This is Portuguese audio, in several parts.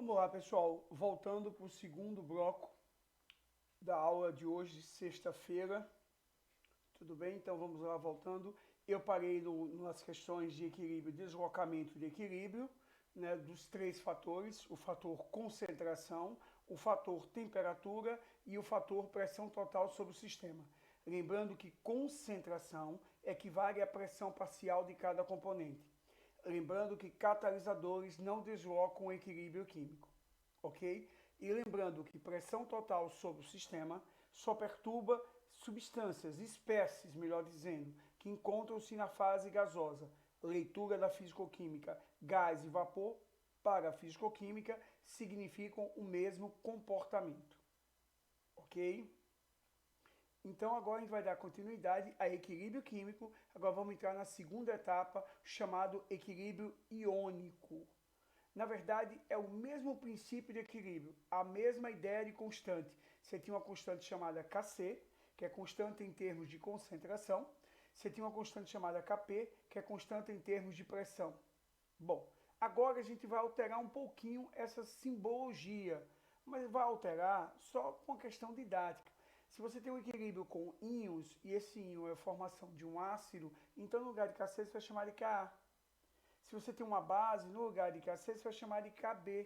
Vamos lá, pessoal. Voltando para o segundo bloco da aula de hoje, sexta-feira. Tudo bem? Então vamos lá, voltando. Eu parei nas questões de equilíbrio e deslocamento de equilíbrio, né, dos três fatores: o fator concentração, o fator temperatura e o fator pressão total sobre o sistema. Lembrando que concentração equivale à pressão parcial de cada componente. Lembrando que catalisadores não deslocam o equilíbrio químico, ok? E lembrando que pressão total sobre o sistema só perturba substâncias, espécies, melhor dizendo, que encontram-se na fase gasosa. Leitura da fisicoquímica: gás e vapor, para a fisicoquímica, significam o mesmo comportamento, ok? Então agora a gente vai dar continuidade a equilíbrio químico. Agora vamos entrar na segunda etapa, chamado equilíbrio iônico. Na verdade, é o mesmo princípio de equilíbrio, a mesma ideia de constante. Você tinha uma constante chamada Kc, que é constante em termos de concentração. Você tinha uma constante chamada Kp, que é constante em termos de pressão. Bom, agora a gente vai alterar um pouquinho essa simbologia, mas vai alterar só com a questão didática. Se você tem um equilíbrio com íons, e esse íon é a formação de um ácido, então no lugar de Kc você vai chamar de Ka. Se você tem uma base, no lugar de Kc você vai chamar de Kb.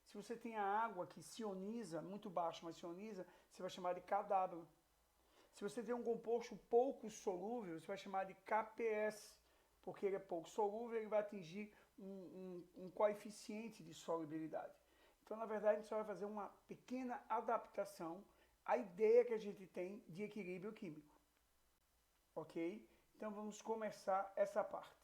Se você tem a água que se ioniza, muito baixo, mas se ioniza, você vai chamar de Kw. Se você tem um composto pouco solúvel, você vai chamar de KPS, porque ele é pouco solúvel, ele vai atingir um coeficiente de solubilidade. Então, na verdade, a gente só vai fazer uma pequena adaptação à ideia que a gente tem de equilíbrio químico. Ok? Então, vamos começar essa parte.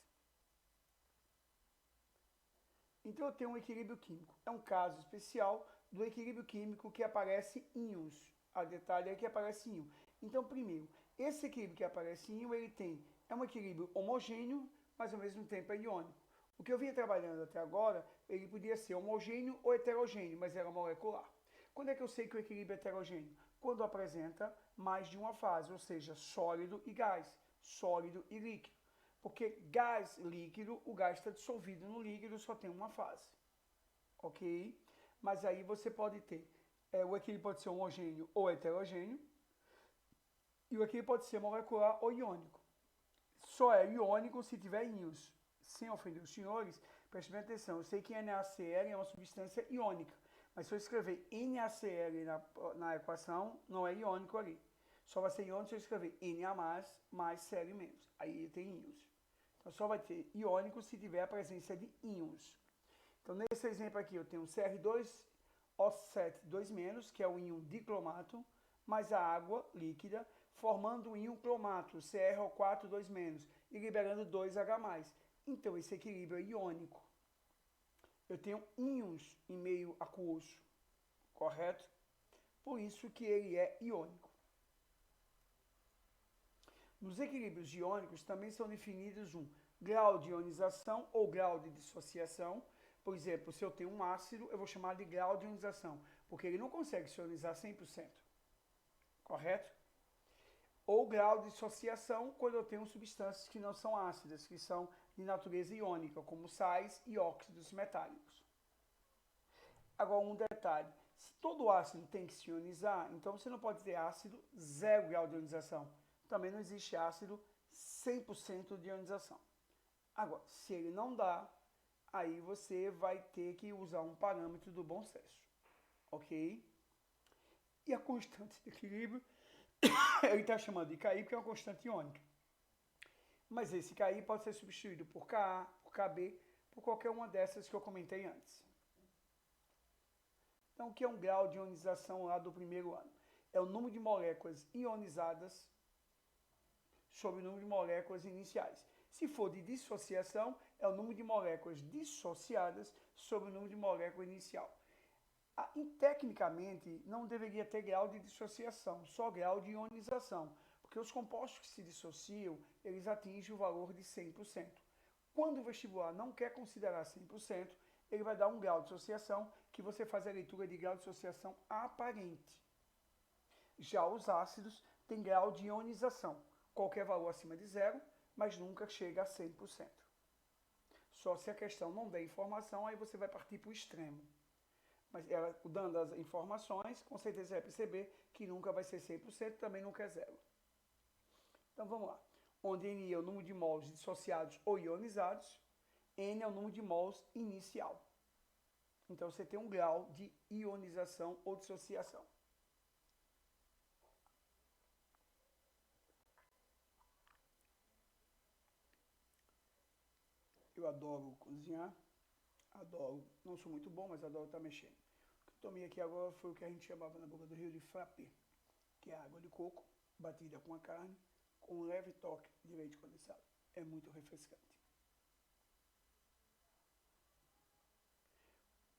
Então, eu tenho um equilíbrio químico. É um caso especial do equilíbrio químico que aparece íons. A detalhe é que aparece íon. Então, primeiro, esse equilíbrio que aparece em íon, é um equilíbrio homogêneo, mas ao mesmo tempo é iônico. O que eu vinha trabalhando até agora, ele podia ser homogêneo ou heterogêneo, mas era molecular. Quando é que eu sei que o equilíbrio é heterogêneo? Quando apresenta mais de uma fase, ou seja, sólido e gás, sólido e líquido. Porque gás líquido, o gás está dissolvido no líquido, só tem uma fase. Ok? Mas aí você pode ter, o equilíbrio pode ser homogêneo ou heterogêneo, e o equilíbrio pode ser molecular ou iônico. Só é iônico se tiver íons. Sem ofender os senhores, prestem atenção. Eu sei que NaCl é uma substância iônica, mas se eu escrever NaCl na equação, não é iônico ali. Só vai ser iônico se eu escrever Na mais Cl menos. Aí tem íons. Então só vai ter iônico se tiver a presença de íons. Então nesse exemplo aqui eu tenho Cr2O7 2-, que é o íon dicromato, mais a água líquida, formando um íon cromato, CrO4 2-, e liberando 2H+. Então esse equilíbrio é iônico. Eu tenho íons em meio aquoso, correto? Por isso que ele é iônico. Nos equilíbrios iônicos também são definidos um grau de ionização ou grau de dissociação. Por exemplo, se eu tenho um ácido, eu vou chamar de grau de ionização, porque ele não consegue se ionizar 100%, correto? Ou grau de dissociação quando eu tenho substâncias que não são ácidas, que são de natureza iônica, como sais e óxidos metálicos. Agora, um detalhe: se todo ácido tem que se ionizar, então você não pode ter ácido 0 grau de ionização. Também não existe ácido 100% de ionização. Agora, se ele não dá, aí você vai ter que usar um parâmetro do bom senso, ok? E a constante de equilíbrio, ele está chamando de Ki, porque é uma constante iônica. Mas esse Ki pode ser substituído por Ka, por Kb, por qualquer uma dessas que eu comentei antes. Então, o que é um grau de ionização lá do primeiro ano? É o número de moléculas ionizadas sobre o número de moléculas iniciais. Se for de dissociação, é o número de moléculas dissociadas sobre o número de molécula inicial. Tecnicamente, não deveria ter grau de dissociação, só grau de ionização, porque os compostos que se dissociam, eles atingem o valor de 100%. Quando o vestibular não quer considerar 100%, ele vai dar um grau de dissociação que você faz a leitura de grau de dissociação aparente. Já os ácidos têm grau de ionização, qualquer valor acima de 0, mas nunca chega a 100%. Só se a questão não der informação, aí você vai partir para o extremo. Mas ela, dando as informações, com certeza você vai perceber que nunca vai ser 100%, também nunca é zero. Então vamos lá. Onde N é o número de mols dissociados ou ionizados, N é o número de mols inicial. Então você tem um grau de ionização ou dissociação. Eu adoro cozinhar, adoro, não sou muito bom, mas adoro estar mexendo. O que eu tomei aqui agora foi o que a gente chamava na boca do Rio de frappé, que é água de coco batida com a carne, com um leve toque de leite condensado. É muito refrescante.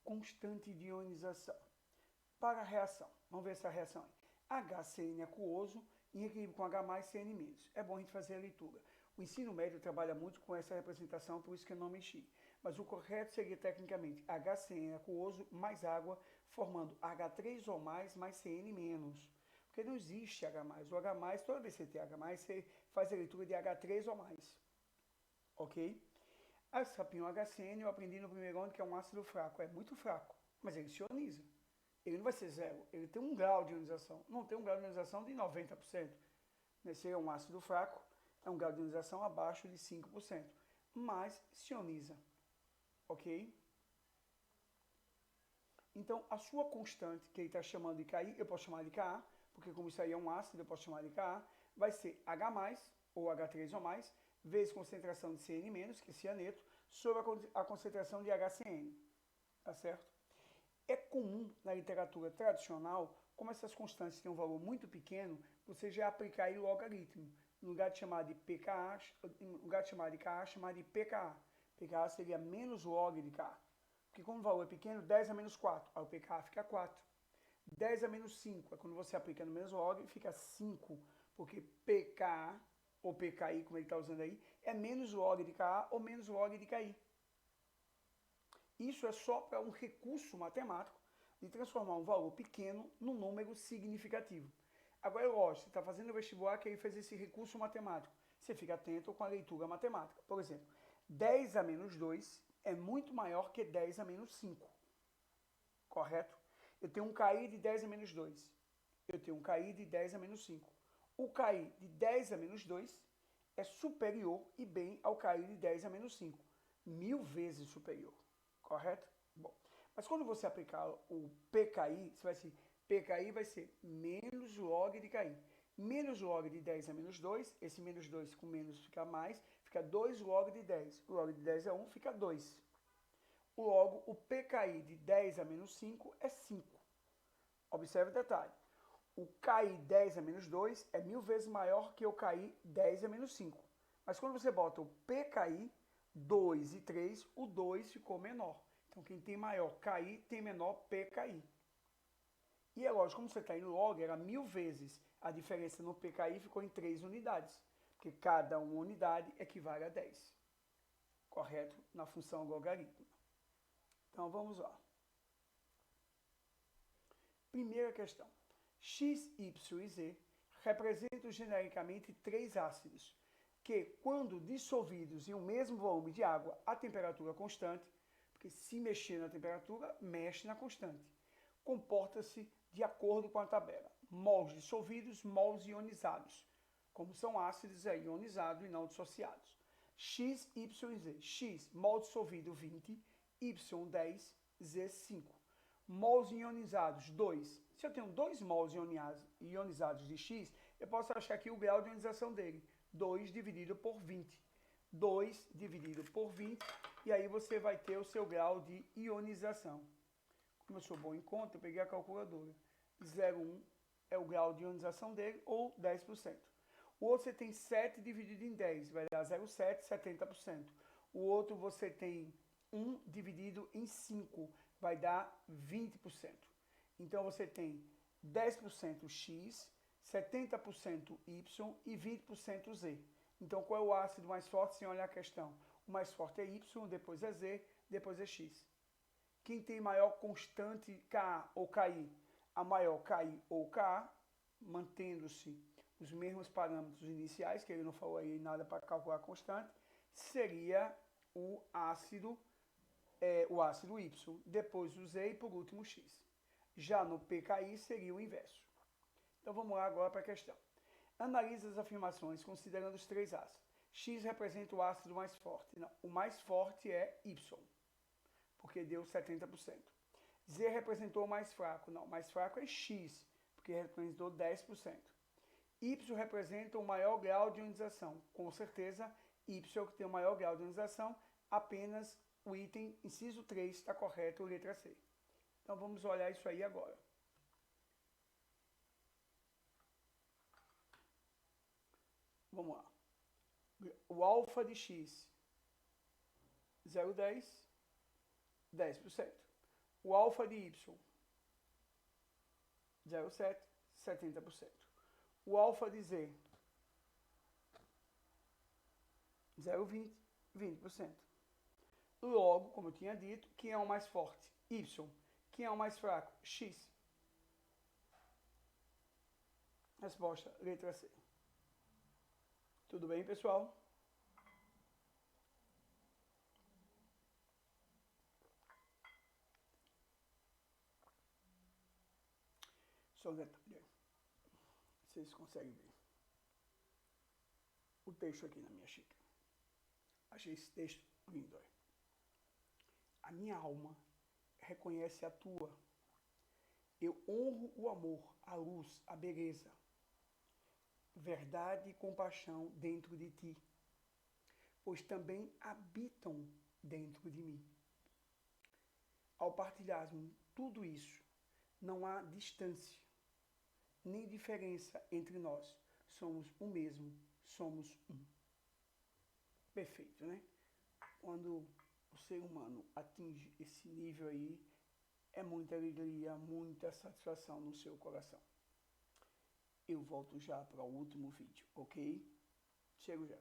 Constante de ionização. Para a reação, vamos ver essa reação aí. HCN aquoso em equilíbrio com H+CN-. É bom a gente fazer a leitura. O ensino médio trabalha muito com essa representação, por isso que eu não mexi. Mas o correto seria tecnicamente HCN aquoso mais água, formando H3 ou mais CN-. Porque não existe H+. O H+, toda vez que você tem H+, você faz a leitura de H3 ou mais. Ok? A sapinho HCN eu aprendi no primeiro ano que é um ácido fraco. É muito fraco, mas ele se ioniza. Ele não vai ser zero, ele tem um grau de ionização. Não tem um grau de ionização de 90%. Esse é um ácido fraco, é um grau de ionização abaixo de 5%. Mas se ioniza. Ok? Então, a sua constante, que ele está chamando de KI, eu posso chamar de Ka, porque como isso aí é um ácido, eu posso chamar de Ka, vai ser H+, ou H3 ou mais, vezes concentração de CN-, que é cianeto, sobre a concentração de HCN. Tá certo? É comum na literatura tradicional, como essas constantes têm um valor muito pequeno, você já aplicar aí o logaritmo. No lugar de chamar de pKa, no lugar de chamar de Ka, chamar de pKa. pKa seria menos log de Ka. Porque como o valor é pequeno, 10 a menos 4. Aí o pKa fica 4. 10 a menos 5 é quando você aplica no menos log, fica 5. Porque pKa, ou pKi, como ele está usando aí, é menos log de Ka ou menos log de Ki. Isso é só para um recurso matemático de transformar um valor pequeno num número significativo. Agora, lógico, você está fazendo o vestibular que aí fez esse recurso matemático. Você fica atento com a leitura matemática. Por exemplo, 10 a menos 2 é muito maior que 10 a menos 5. Correto? Eu tenho um KI de 10 a menos 2. Eu tenho um KI de 10 a menos 5. O KI de 10 a menos 2 é superior e bem ao KI de 10 a menos 5. 1000 vezes superior. Correto? Bom, mas quando você aplicar o PKI, você vai ser, PKI vai ser menos log de KI. Menos log de 10 a menos 2, esse menos 2 com menos fica mais, fica 2 log de 10. O log de 10 é 1, fica 2. Logo, o PKI de 10 a menos 5 é 5. Observe o detalhe. O KI 10 a menos 2 é 1000 vezes maior que o KI 10 a menos 5. Mas quando você bota o PKI, 2 e 3, o 2 ficou menor. Então, quem tem maior KI tem menor PKI. E é lógico, como você está em log, era 1000 vezes. A diferença no PKI ficou em 3 unidades, porque cada uma unidade equivale a 10. Correto? Na função logaritmo. Então, vamos lá. Primeira questão. X, Y e Z representam genericamente três ácidos, que, quando dissolvidos em um mesmo volume de água a temperatura constante, porque se mexer na temperatura, mexe na constante, comporta-se de acordo com a tabela. Mols dissolvidos, mols ionizados. Como são ácidos, é ionizado e não dissociados. X, Y e Z. X, mol dissolvido 20, Y 10, Z 5. Mols ionizados 2. Se eu tenho 2 mols ionizados de X, eu posso achar aqui o grau de ionização dele. 2 dividido por 20. 2 dividido por 20, e aí você vai ter o seu grau de ionização. Como eu sou bom em conta, eu peguei a calculadora. 0,1 é o grau de ionização dele, ou 10%. O outro você tem 7 dividido em 10, vai dar 0,7, 70%. O outro você tem 1 dividido em 5, vai dar 20%. Então você tem 10% X, 70% Y e 20% Z. Então qual é o ácido mais forte sem olhar a questão? O mais forte é Y, depois é Z, depois é X. Quem tem maior constante Ka ou Ki? A maior Ki ou Ka, mantendo-se os mesmos parâmetros iniciais, que ele não falou aí nada para calcular a constante, seria o ácido o ácido Y, depois o Z e por último X. Já no PKI seria o inverso. Então vamos lá agora para a questão. Analise as afirmações considerando os três ácidos. X representa o ácido mais forte. Não, o mais forte é Y, porque deu 70%. Z representou o mais fraco. Não, o mais fraco é X, porque representou 10%. Y representa o maior grau de ionização. Com certeza, Y é o que tem o maior grau de ionização. Apenas o item inciso 3 está correto, letra C. Então vamos olhar isso aí agora. Vamos lá. O alfa de X, 0,10, 10%. O alfa de Y, 0,7, 70%. O alfa de Z, 0,20, 20%. Logo, como eu tinha dito, quem é o mais forte? Y. Quem é o mais fraco? X. Resposta, letra C. Tudo bem, pessoal? Só um detalhe. Vocês conseguem ver o texto aqui na minha xícara. Achei esse texto lindo. A minha alma reconhece a tua. Eu honro o amor, a luz, a beleza, verdade e compaixão dentro de ti, pois também habitam dentro de mim. Ao partilharmos tudo isso, não há distância, nem diferença entre nós. Somos o mesmo, somos um. Perfeito, né? Quando o ser humano atinge esse nível aí, é muita alegria, muita satisfação no seu coração. Eu volto já para o último vídeo, ok? Chego já.